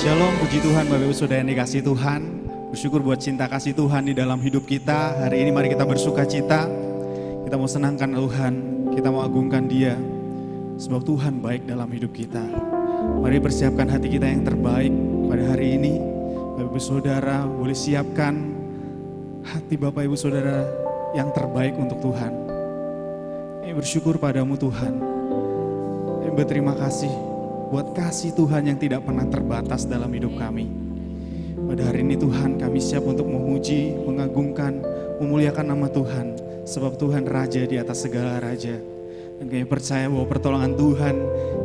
Shalom, puji Tuhan Bapak Ibu Saudara yang dikasihi Tuhan. Bersyukur buat cinta kasih Tuhan di dalam hidup kita. Hari ini mari kita bersuka cita. Kita mau senangkan Tuhan, kita mau agungkan Dia. Sebab Tuhan baik dalam hidup kita. Mari persiapkan hati kita yang terbaik pada hari ini. Bapak Ibu Saudara boleh siapkan hati Bapak Ibu Saudara yang terbaik untuk Tuhan. Kami bersyukur padamu Tuhan. Kami berterima kasih buat kasih Tuhan yang tidak pernah terbatas dalam hidup kami. Pada hari ini Tuhan kami siap untuk memuji, mengagungkan, memuliakan nama Tuhan. Sebab Tuhan Raja di atas segala Raja. Dan kami percaya bahwa pertolongan Tuhan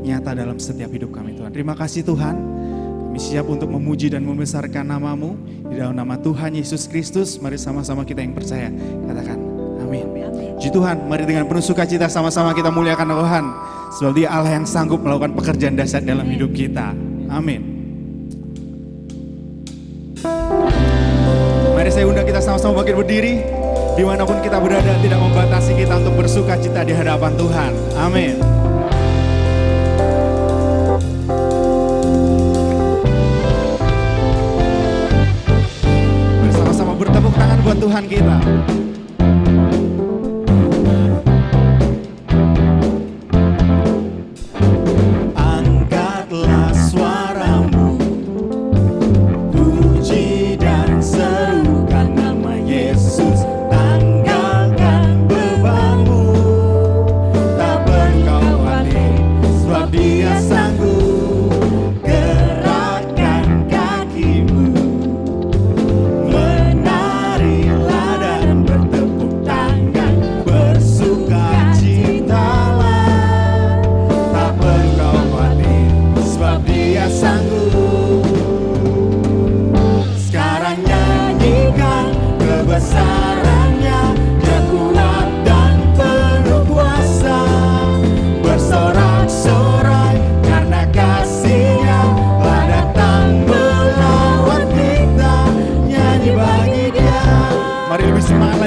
nyata dalam setiap hidup kami Tuhan. Terima kasih Tuhan. Kami siap untuk memuji dan membesarkan nama-Mu. Di dalam nama Tuhan Yesus Kristus, mari sama-sama kita yang percaya. Katakan amin. Puji Tuhan, mari dengan penuh sukacita sama-sama kita muliakan Tuhan. Sebab Dia Allah yang sanggup melakukan pekerjaan dahsyat dalam hidup kita. Amin. Mari saya undang kita sama-sama bangkit berdiri. Dimanapun kita berada tidak membatasi kita untuk bersukacita di hadapan Tuhan. Amin. Bersama-sama bertepuk tangan buat Tuhan kita.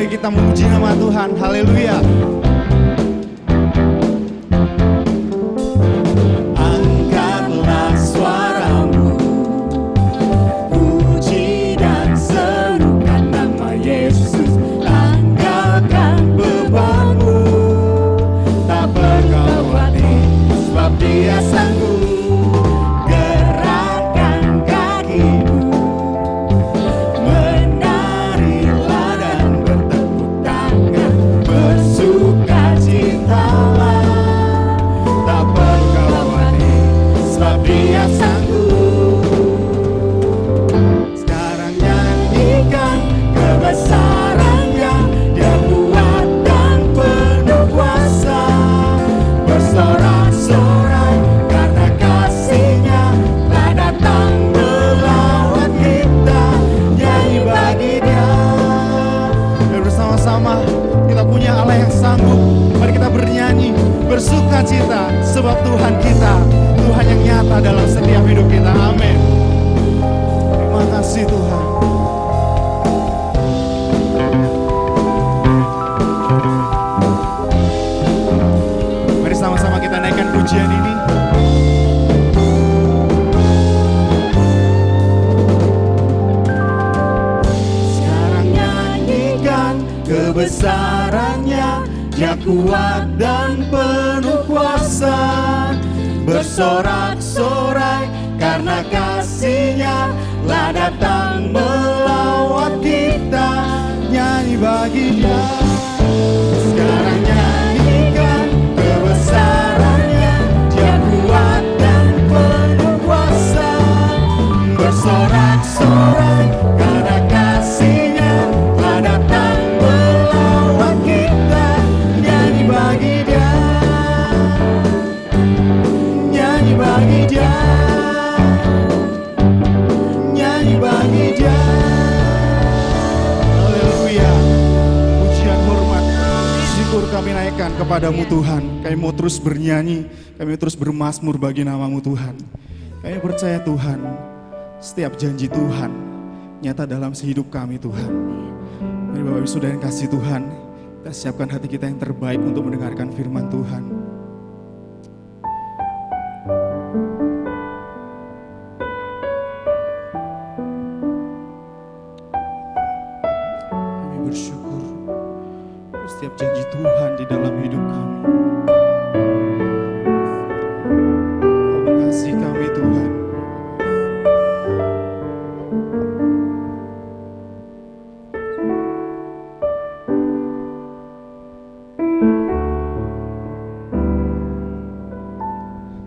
Kita memuji nama Tuhan, haleluya. Angkatlah suaramu, puji dan serukan nama Yesus. Tanggalkan bebanmu, tak perlu khawatir, sebab Dia sanggup. Gerakkan kakimu, bersuka cita, sebab Tuhan kita, Tuhan yang nyata dalam setiap hidup kita. Amin. Terima kasih Tuhan. Mari sama-sama kita naikkan pujian ini. Sekarang nyanyikan kebesarannya, Dia kuat dan penuh kuasa, bersorak-sorai karena kasih-Nya lah datang melawat kita. Nyanyi bagi Dia. Sekarang nyanyikan kebesarannya, Dia kuat dan penuh kuasa, bersorak-sorai karena kasih-Nya lah datang melawat kita. Bagi Dia, nyanyi bagi Dia, nyanyi bagi Dia. Haleluya. Pujian, hormat, syukur kami naikkan kepadamu Tuhan. Kami mau terus bernyanyi, kami terus bermazmur bagi nama-Mu Tuhan. Kami percaya Tuhan, setiap janji Tuhan nyata dalam hidup kami Tuhan. Mari Bapak Ibu Saudara yang kasih Tuhan, kita siapkan hati kita yang terbaik untuk mendengarkan firman Tuhan.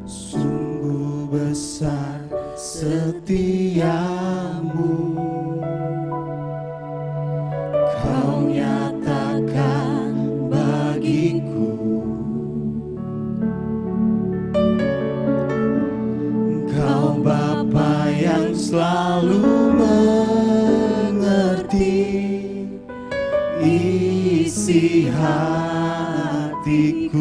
Sungguh besar setiamu, Kau nyatakan bagiku. Kau Bapa yang selalu mengerti isi hatiku.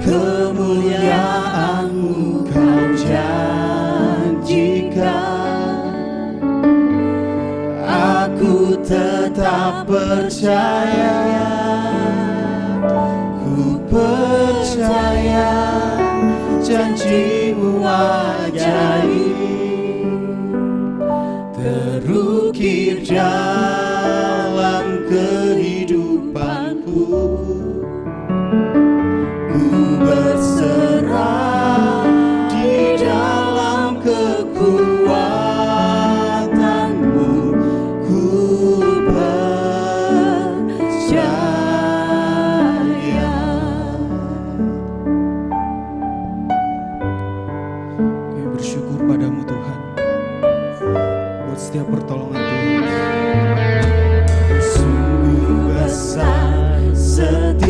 Kemuliaan-Mu Kau janjikan, aku tetap percaya. Ku percaya janji-Mu ajaib, terukir dalam kehidupanku. Ku berserah di dalam kekuatan-Mu, ku percaya. Kami bersyukur padamu Tuhan, buat setiap pertolongan Tuhan. Sungguh besar setiap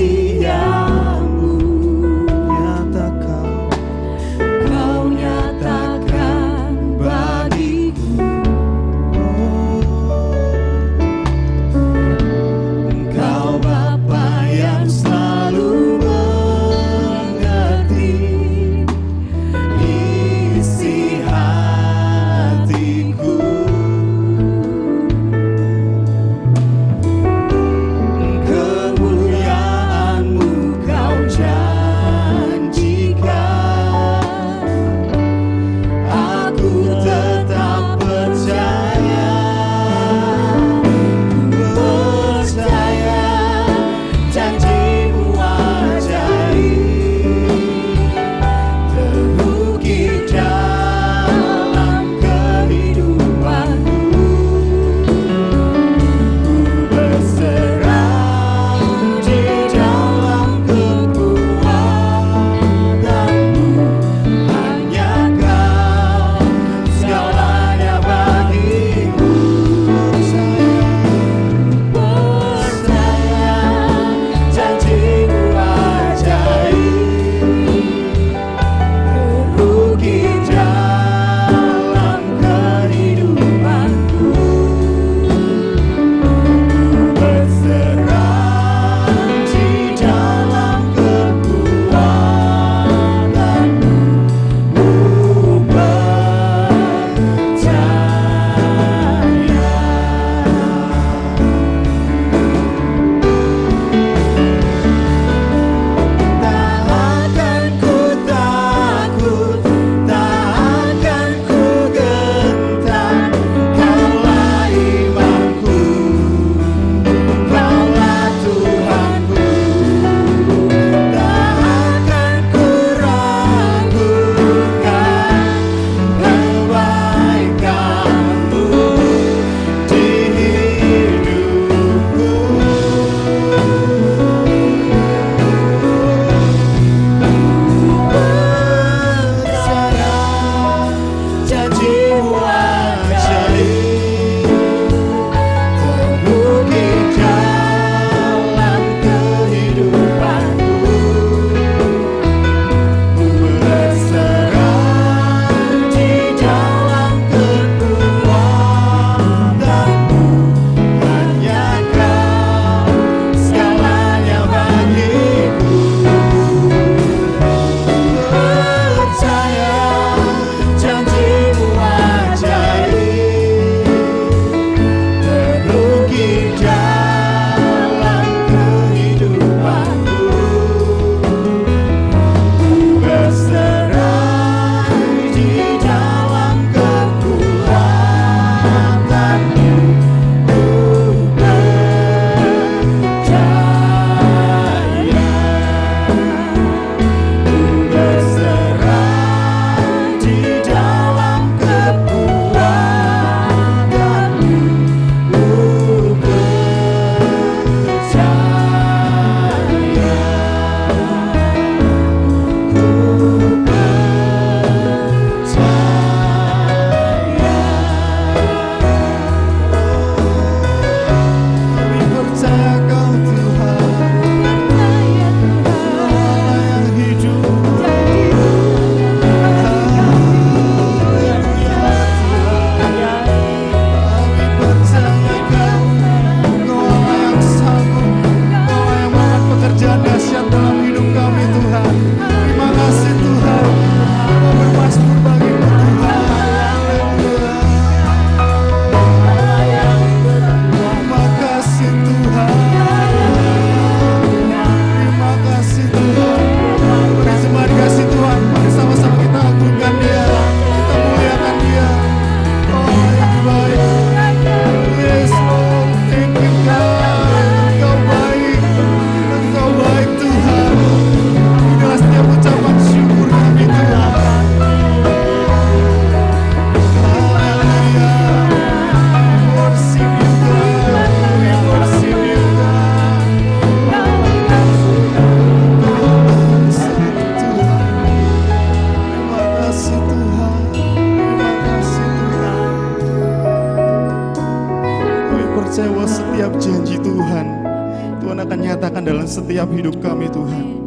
dalam setiap hidup kami Tuhan.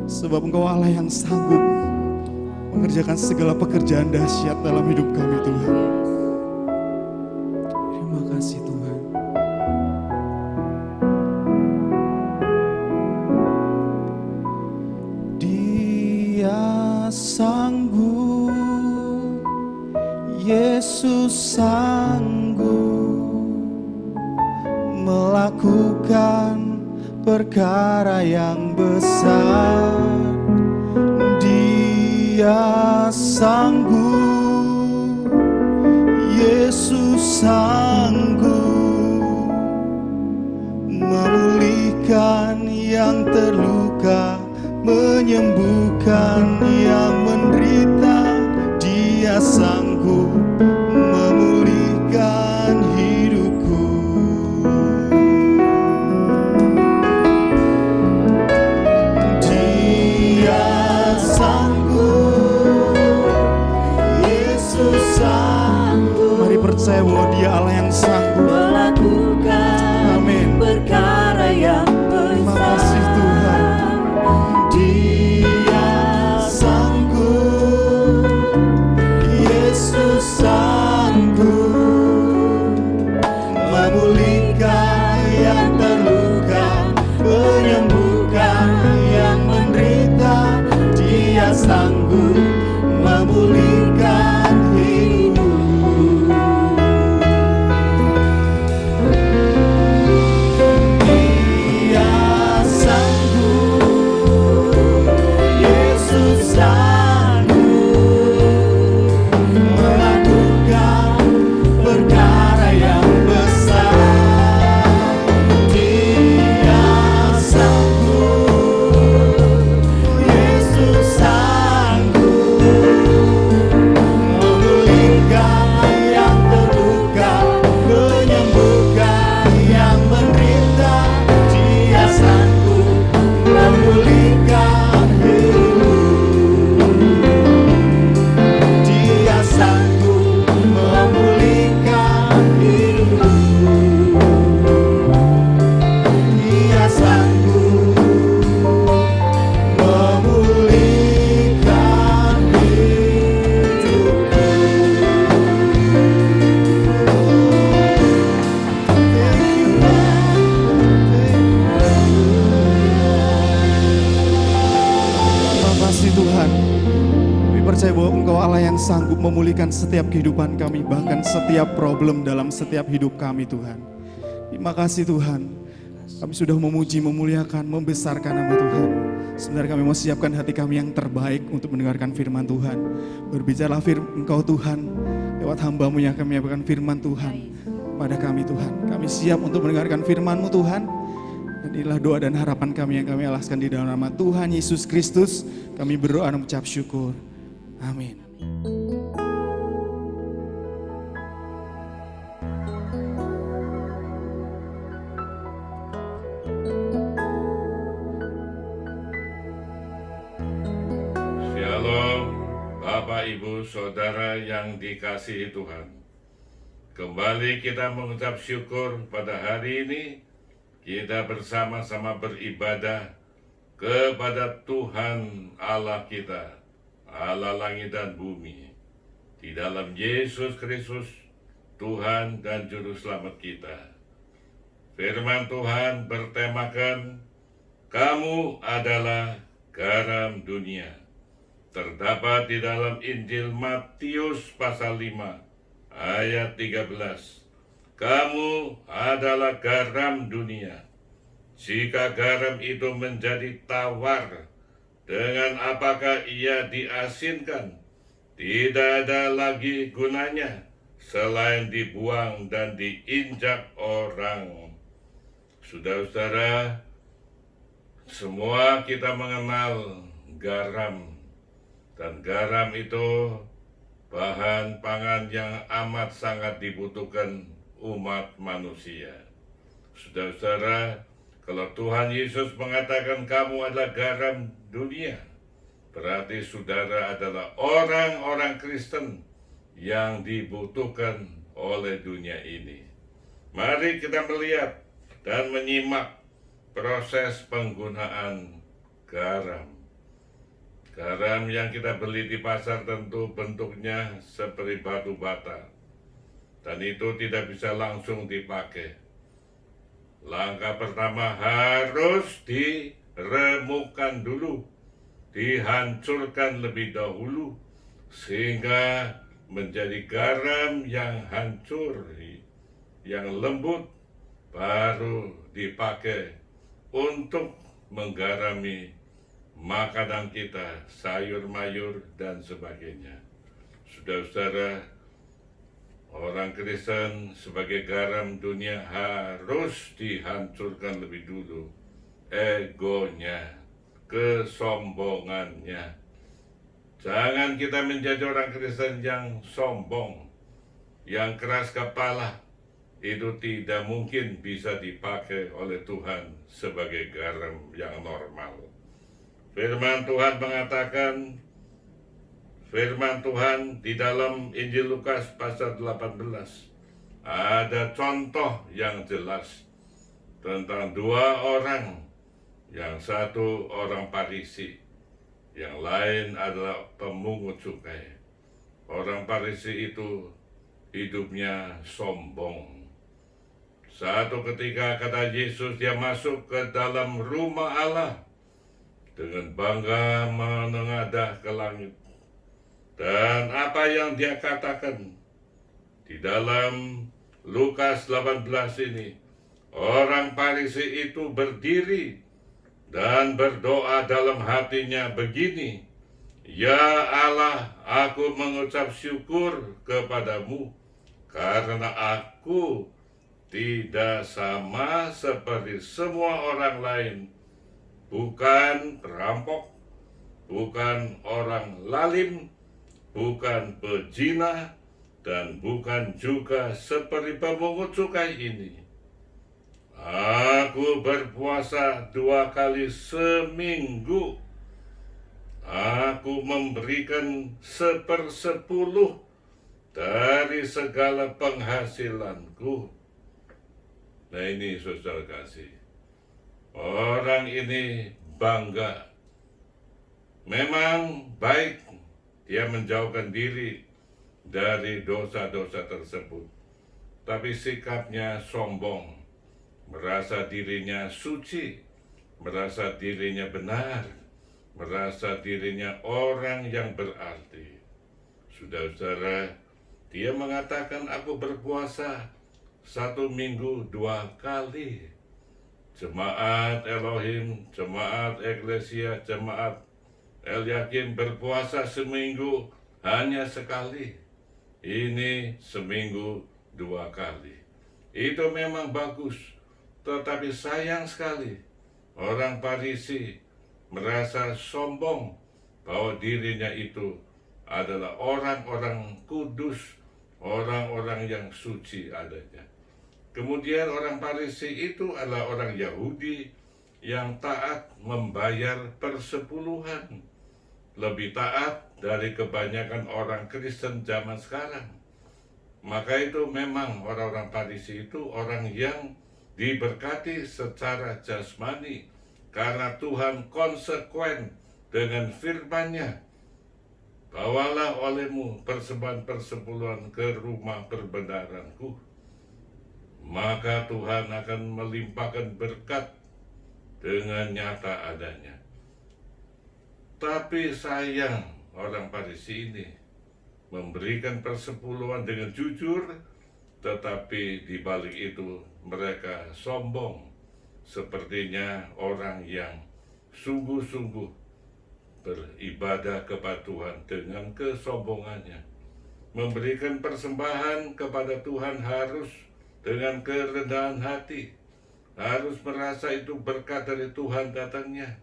Sebab Engkau Allah yang sanggup mengerjakan segala pekerjaan dahsyat dalam hidup kami Tuhan. Terima kasih Tuhan. Dia sanggup, Yesus sanggup melakukan perkara yang besar. Dia sanggup, Yesus sanggup memulihkan yang terluka, menyembuhkan yang menderita. Dia sanggup memulihkan hidupku. Dia sanggup, Yesus sanggup. Mari percaya bahwa Dia Allah yang sanggup melakukan Amin. perkara yang Terima besar. kasih Tuhan. Dia sanggup, Yesus sanggup memulihkan yang terluka, menyembuhkan yang menderita. Dia sanggup memulihkan hidupku. Dia sanggup, Yesus sanggup melakukan perkara yang besar. Dia sanggup, Yesus sanggup memulihkan yang terluka, menyembuhkan yang menderita. Dia sanggup memulihkan hidupku. Dia sanggup memulihkan hidupku. Dia sanggup memulihkan hidupku. Terima kasih Tuhan. Kami percaya bahwa Engkau Allah yang sanggup memulihkan setiap kehidupan kami, bahkan setiap problem dalam setiap hidup kami Tuhan. Terima kasih Tuhan. Kami sudah memuji, memuliakan, membesarkan nama Tuhan. Sebenarnya kami mau siapkan hati kami yang terbaik untuk mendengarkan firman Tuhan. Berbicaralah Engkau Tuhan lewat hamba-Mu yang kami menyampaikan firman Tuhan pada kami Tuhan. Kami siap untuk mendengarkan firman-Mu Tuhan. Dan inilah doa dan harapan kami yang kami alaskan di dalam nama Tuhan Yesus Kristus. Kami berdoa dan mengucap syukur. Amin. Shalom, Bapak, Ibu, Saudara yang dikasihi Tuhan. Kembali kita mengucap syukur pada hari ini. Kita bersama-sama beribadah kepada Tuhan Allah kita, Allah langit dan bumi. Di dalam Yesus Kristus, Tuhan dan Juru Selamat kita. Firman Tuhan bertemakan, kamu adalah garam dunia. Terdapat di dalam Injil Matius pasal 5 ayat 13. Kamu adalah garam dunia. Jika garam itu menjadi tawar, dengan apakah ia diasinkan? Tidak ada lagi gunanya selain dibuang dan diinjak orang. Saudara-saudara, semua kita mengenal garam. Dan garam itu bahan pangan yang amat sangat dibutuhkan umat manusia. Saudara-saudara, kalau Tuhan Yesus mengatakan kamu adalah garam dunia, berarti saudara adalah orang-orang Kristen yang dibutuhkan oleh dunia ini. Mari kita melihat dan menyimak proses penggunaan garam. Garam yang kita beli di pasar tentu bentuknya seperti batu bata, dan itu tidak bisa langsung dipakai. Langkah pertama harus diremukkan dulu, dihancurkan lebih dahulu, sehingga menjadi garam yang hancur, yang lembut, baru dipakai untuk menggarami makanan kita, sayur mayur dan sebagainya. Saudara-saudara, orang Kristen sebagai garam dunia harus dihancurkan lebih dulu egonya, kesombongannya. Jangan kita menjadi orang Kristen yang sombong, yang keras kepala. Itu tidak mungkin bisa dipakai oleh Tuhan sebagai garam yang normal. Firman Tuhan mengatakan, firman Tuhan di dalam Injil Lukas pasal 18, ada contoh yang jelas tentang dua orang, yang satu orang Farisi, yang lain adalah pemungut cukai. Orang Farisi itu hidupnya sombong. Satu ketika kata Yesus, dia masuk ke dalam rumah Allah dengan bangga menengadah ke langit. Dan apa yang dia katakan di dalam Lukas 18 ini, orang Farisi itu berdiri dan berdoa dalam hatinya begini, "Ya Allah, aku mengucap syukur kepadamu karena aku tidak sama seperti semua orang lain, bukan perampok, bukan orang lalim, bukan pezina, dan bukan juga seperti pemungut cukai ini. Aku berpuasa 2 kali seminggu. Aku memberikan 1/10 dari segala penghasilanku." Nah ini saudara kasih, orang ini bangga. Memang baik dia menjauhkan diri dari dosa-dosa tersebut, tapi sikapnya sombong, merasa dirinya suci, merasa dirinya benar, merasa dirinya orang yang berarti. Saudara-saudara, dia mengatakan, "Aku berpuasa 1 minggu 2 kali. Jemaat Elohim, jemaat Eklesia, jemaat Eliakim berpuasa seminggu hanya sekali. Ini seminggu 2 kali. Itu memang bagus, tetapi sayang sekali orang Farisi merasa sombong bahwa dirinya itu adalah orang-orang kudus, orang-orang yang suci adanya. Kemudian orang Farisi itu adalah orang Yahudi yang taat membayar persepuluhan, lebih taat dari kebanyakan orang Kristen zaman sekarang. Maka itu memang orang-orang Farisi itu orang yang diberkati secara jasmani, karena Tuhan konsekuen dengan firman-Nya. "Bawalah olehmu persembahan persepuluhan ke rumah perbendaharanku, maka Tuhan akan melimpahkan berkat dengan nyata adanya." Tapi sayang, orang Farisi ini memberikan persepuluhan dengan jujur, tetapi di balik itu mereka sombong, sepertinya orang yang sungguh-sungguh beribadah kepada Tuhan dengan kesombongannya. Memberikan persembahan kepada Tuhan harus dengan kerendahan hati, harus merasa itu berkat dari Tuhan datangnya.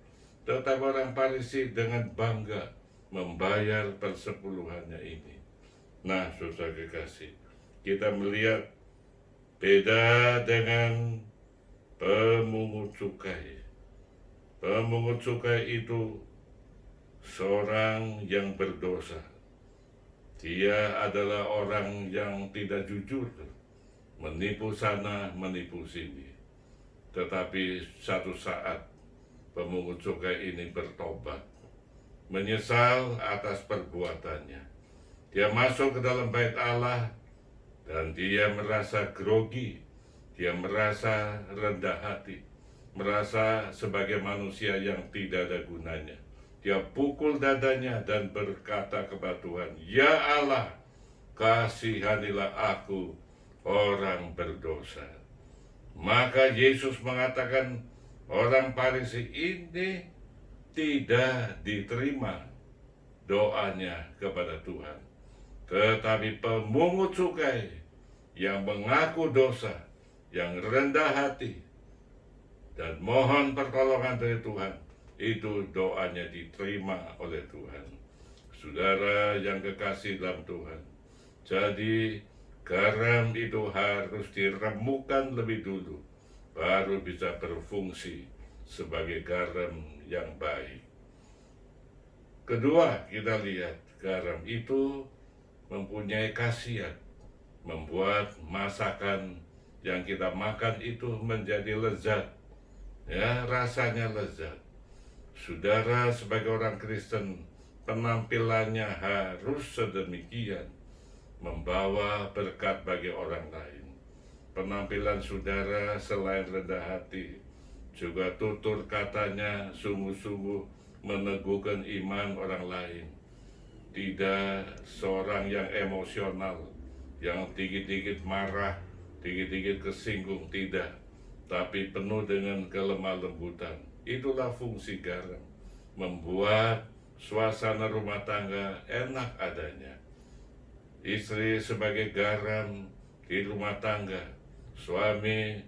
Tetapi orang Farisi dengan bangga membayar persepuluhannya ini. Nah, saudara kekasih, kita melihat beda dengan pemungut cukai. Pemungut cukai itu seorang yang berdosa. Dia adalah orang yang tidak jujur, menipu sana, menipu sini. Tetapi satu saat pemungut cukai ini bertobat, menyesal atas perbuatannya. Dia masuk ke dalam bait Allah dan dia merasa grogi, dia merasa rendah hati, merasa sebagai manusia yang tidak ada gunanya. Dia pukul dadanya dan berkata kepada Tuhan, "Ya Allah, kasihanilah aku, orang berdosa." Maka Yesus mengatakan, orang Farisi ini tidak diterima doanya kepada Tuhan. Tetapi pemungut cukai yang mengaku dosa, yang rendah hati, dan mohon pertolongan dari Tuhan, itu doanya diterima oleh Tuhan. Saudara yang kekasih dalam Tuhan, jadi garam itu harus diremukkan lebih dulu, baru bisa berfungsi sebagai garam yang baik. Kedua, kita lihat garam itu mempunyai khasiat, membuat masakan yang kita makan itu menjadi lezat, ya, rasanya lezat. Saudara sebagai orang Kristen, penampilannya harus sedemikian, membawa berkat bagi orang lain. Penampilan saudara selain rendah hati, juga tutur katanya sungguh-sungguh meneguhkan iman orang lain. Tidak seorang yang emosional, yang dikit-dikit marah, dikit-dikit kesinggung, tidak. Tapi penuh dengan kelemah lembutan. Itulah fungsi garam, membuat suasana rumah tangga enak adanya. Istri sebagai garam di rumah tangga, suami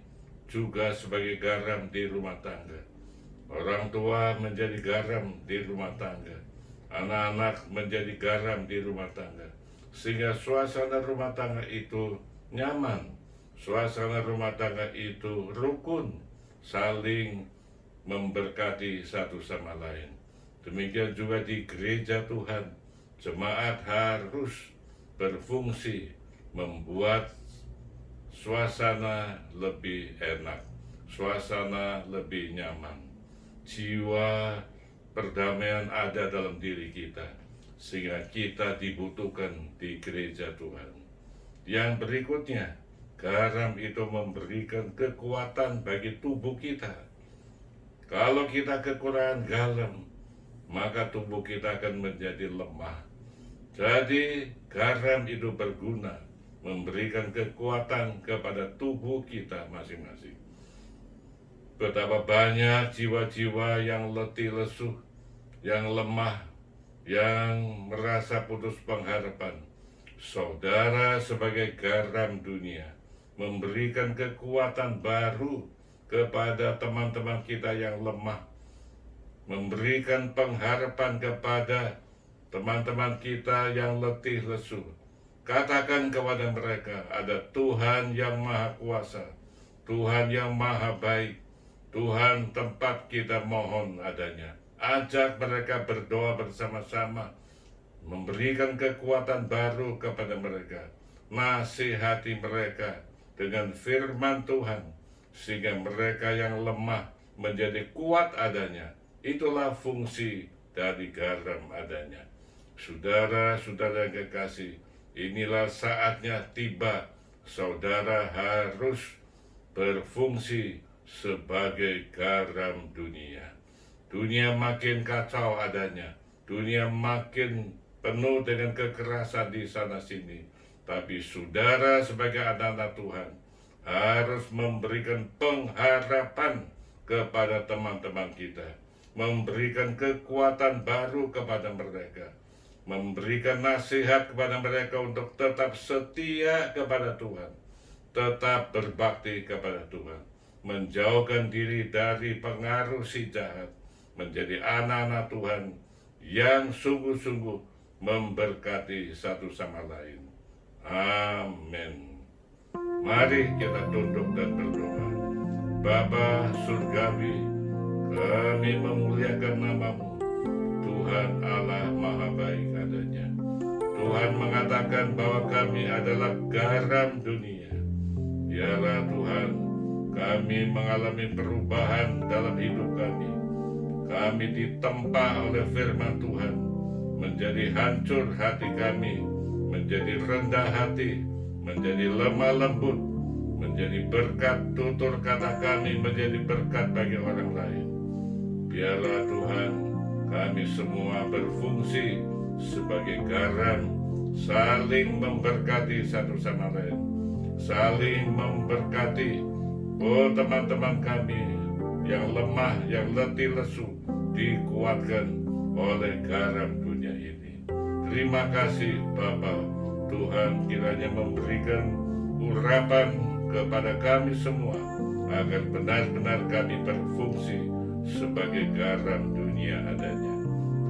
juga sebagai garam di rumah tangga. Orang tua menjadi garam di rumah tangga, anak-anak menjadi garam di rumah tangga, sehingga suasana rumah tangga itu nyaman, suasana rumah tangga itu rukun, saling memberkati satu sama lain. Demikian juga di gereja Tuhan, jemaat harus berfungsi membuat suasana lebih enak, suasana lebih nyaman. Jiwa perdamaian ada dalam diri kita, sehingga kita dibutuhkan di gereja Tuhan. Yang berikutnya, garam itu memberikan kekuatan bagi tubuh kita. Kalau kita kekurangan garam, maka tubuh kita akan menjadi lemah. Jadi garam itu berguna, memberikan kekuatan kepada tubuh kita masing-masing. Betapa banyak jiwa-jiwa yang letih lesu, yang lemah, yang merasa putus pengharapan. Saudara sebagai garam dunia, memberikan kekuatan baru kepada teman-teman kita yang lemah, memberikan pengharapan kepada teman-teman kita yang letih lesu. Katakan kepada mereka, ada Tuhan yang Maha Kuasa, Tuhan yang Maha Baik, Tuhan tempat kita mohon adanya. Ajak mereka berdoa bersama-sama, memberikan kekuatan baru kepada mereka. Nasihati mereka dengan firman Tuhan, sehingga mereka yang lemah menjadi kuat adanya. Itulah fungsi dari garam adanya. Saudara-saudara yang kekasih, inilah saatnya tiba. Saudara harus berfungsi sebagai garam dunia. Dunia makin kacau adanya, dunia makin penuh dengan kekerasan di sana sini. Tapi saudara sebagai anak-anak Tuhan harus memberikan pengharapan kepada teman-teman kita, memberikan kekuatan baru kepada mereka, memberikan nasihat kepada mereka untuk tetap setia kepada Tuhan, tetap berbakti kepada Tuhan, menjauhkan diri dari pengaruh si jahat, menjadi anak-anak Tuhan yang sungguh-sungguh memberkati satu sama lain. Amin. Mari kita tunduk dan berdoa. Bapa Surgawi, kami memuliakan nama-Mu. Tuhan Allah Maha Baik adanya. Tuhan mengatakan bahwa kami adalah garam dunia. Biarlah Tuhan, kami mengalami perubahan dalam hidup kami. Kami ditempa oleh firman Tuhan, menjadi hancur hati kami, menjadi rendah hati, menjadi lemah lembut, menjadi berkat. Tutur kata kami menjadi berkat bagi orang lain. Biarlah Tuhan, kami semua berfungsi sebagai garam, saling memberkati satu sama lain, saling memberkati. Oh, teman-teman kami yang lemah, yang letih lesu, dikuatkan oleh garam dunia ini. Terima kasih Bapa. Tuhan kiranya memberikan urapan kepada kami semua, agar benar-benar kami berfungsi sebagai garam dunia adanya.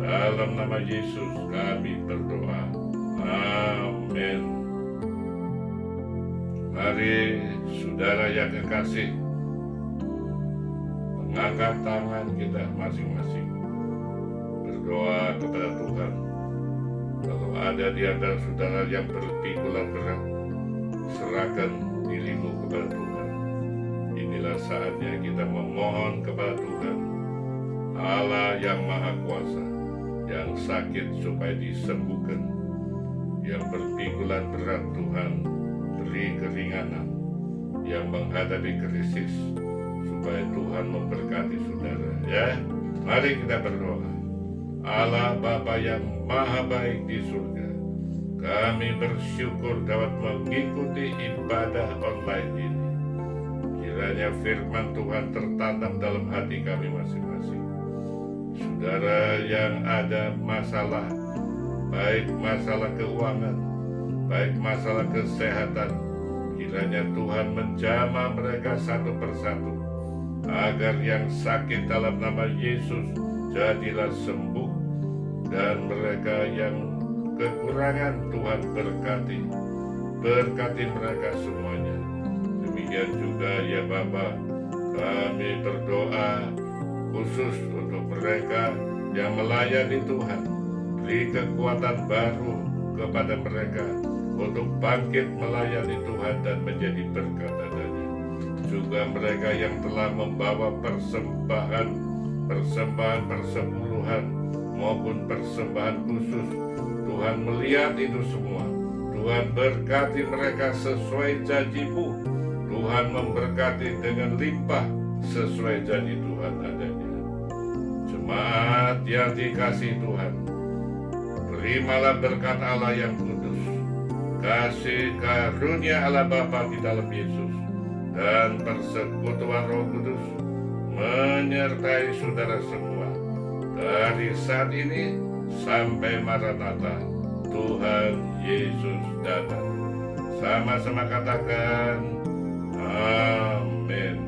Dalam nama Yesus kami berdoa. Amin. Mari saudara yang kekasih, mengangkat tangan kita masing-masing, berdoa kepada Tuhan. Kalau ada di antara saudara yang berpikulan berat, serahkan dirimu kepada Tuhan. Inilah saatnya kita memohon kepada Tuhan, Allah yang Maha Kuasa, yang sakit supaya disembuhkan, yang berpikulan berat Tuhan beri keringanan, yang menghadapi krisis supaya Tuhan memberkati saudara. Ya, mari kita berdoa. Allah Bapa yang Maha Baik di surga, kami bersyukur dapat mengikuti ibadah online ini. Kiranya firman Tuhan tertanam dalam hati kami masing-masing. Saudara yang ada masalah, baik masalah keuangan, baik masalah kesehatan, kiranya Tuhan menjamah mereka satu persatu, agar yang sakit dalam nama Yesus jadilah sembuh, dan mereka yang kekurangan Tuhan berkati mereka semuanya. Demikian juga ya Bapa, kami berdoa khusus untuk mereka yang melayani Tuhan. Beri kekuatan baru kepada mereka untuk bangkit melayani Tuhan dan menjadi berkat adanya. Juga mereka yang telah membawa persembahan persepuluhan maupun persembahan khusus, Tuhan melihat itu semua. Tuhan berkati mereka sesuai janji-Mu. Tuhan memberkati dengan limpah sesuai janji Tuhan adanya. Jemaat yang dikasihi Tuhan, terimalah berkat Allah yang kudus, kasih karunia Allah Bapa di dalam Yesus, dan persekutuan Roh Kudus menyertai saudara semua dari saat ini sampai Maranatha, Tuhan Yesus datang. Sama-sama katakan amin.